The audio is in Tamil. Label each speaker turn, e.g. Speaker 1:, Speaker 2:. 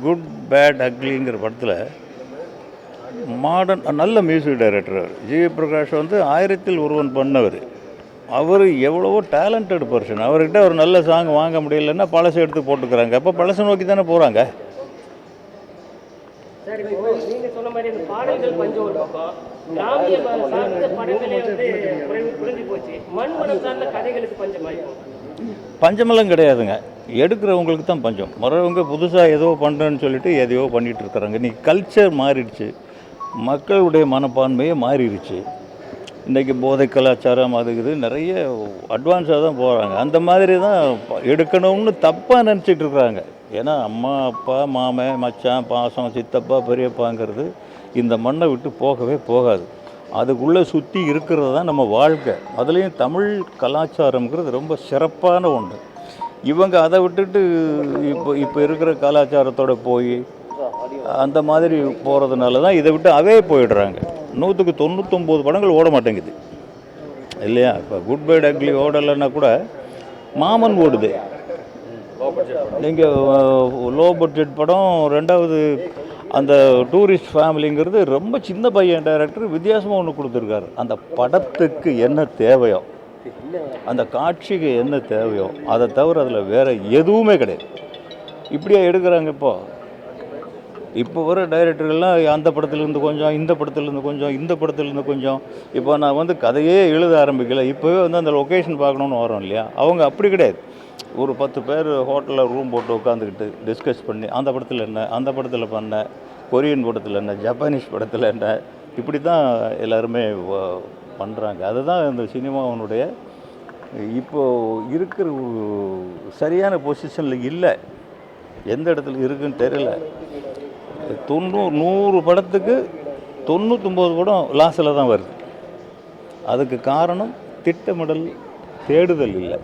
Speaker 1: குட் பேட் அக்லிங்கிற படத்தில் மாடர்ன் நல்ல மியூசிக் டைரக்டர் அவர் ஜிவி பிரகாஷ் வந்து 1000ல் ஒருவன் பண்ணவர். அவர் எவ்வளவோ டேலண்டட் பர்சன். அவர்கிட்ட ஒரு நல்ல சாங் வாங்க முடியலன்னா பழசை எடுத்து போட்டுக்கிறாங்க. அப்போ பழசை நோக்கி தானே போகிறாங்க.
Speaker 2: சார், இப்போ நீங்க சொன்ன மாதிரி இந்த பாடல்கள் பஞ்சம் ஒரு பக்கம், கிராமிய சார்ந்த படங்களே வந்து குறைஞ்சு போச்சு. மண்மனம் சார்ந்த கதைகளுக்கு பஞ்சம் ஆயிடும்.
Speaker 1: பஞ்சமெல்லாம் கிடையாதுங்க. எடுக்கிறவங்களுக்கு தான் பஞ்சம். மற்றவங்க புதுசாக ஏதோ பண்ணுறேன்னு சொல்லிட்டு எதையோ பண்ணிகிட்டு இருக்கிறாங்க. இன்றைக்கி கல்ச்சர் மாறிடுச்சு, மக்களுடைய மனப்பான்மையே மாறிடுச்சு. இன்றைக்கி போதை கலாச்சாரம் அது இது நிறைய அட்வான்ஸாக தான் போகிறாங்க. அந்த மாதிரி தான் எடுக்கணும்னு தப்பாக நினச்சிட்டு இருக்கிறாங்க. ஏன்னா அம்மா அப்பா மாமன் மச்சான் பாசம் சித்தப்பா பெரியப்பாங்கிறது இந்த மண்ணை விட்டு போகவே போகாது. அதுக்குள்ளே சுற்றி இருக்கிறது தான் நம்ம வாழ்க்கை. அதுலேயும் தமிழ் கலாச்சாரங்கிறது ரொம்ப சிறப்பான ஒன்று. இவங்க அதை விட்டுட்டு இப்போ இருக்கிற கலாச்சாரத்தோடு போய் அந்த மாதிரி போகிறதுனால தான் இதை விட்டு அவே போயிடுறாங்க. 100க்கு 99 படங்கள் ஓட மாட்டேங்குது இல்லையா? இப்போ குட் பை அக்லி ஓடலைன்னா கூட மாமன் ஓடுது. நீங்கள் லோ பட்ஜெட் படம். ரெண்டாவது அந்த டூரிஸ்ட் ஃபேமிலிங்கிறது ரொம்ப சின்ன பையன் டைரக்டர் வித்தியாசமாக ஒன்று கொடுத்துருக்காரு. அந்த படத்துக்கு என்ன தேவையோ, அந்த காட்சிக்கு என்ன தேவையோ அதை தவிர அதில் வேறு எதுவுமே கிடையாது. இப்படியா எடுக்கிறாங்க இப்போ வர டைரக்டர்கள்லாம் அந்த படத்துலேருந்து கொஞ்சம், இந்த படத்துலேருந்து கொஞ்சம், இந்த படத்துலேருந்து கொஞ்சம். இப்போ நான் வந்து கதையே எழுத ஆரம்பிக்கல, இப்போவே வந்து அந்த லொக்கேஷன் பார்க்கணுன்னு வரோம் இல்லையா? அவங்க அப்படி கிடையாது. ஒரு 10 பேர் ஹோட்டலில் ரூம் போட்டு உட்காந்துக்கிட்டு டிஸ்கஸ் பண்ணி அந்த படத்தில் என்ன, அந்த படத்தில் பண்ண, கொரியன் படத்தில் என்ன, ஜப்பானீஸ் படத்தில் என்ன, இப்படி தான் எல்லாருமே பண்ணுறாங்க. அதுதான் இந்த சினிமாவனுடைய இப்போது இருக்கிற சரியான பொசிஷனில் இல்லை. எந்த இடத்துல இருக்குன்னு தெரியல. 100 படத்துக்கு 99 படம் லாஸில் தான் வருது. அதுக்கு காரணம் திட்டமிடல், தேடுதல் இல்லை.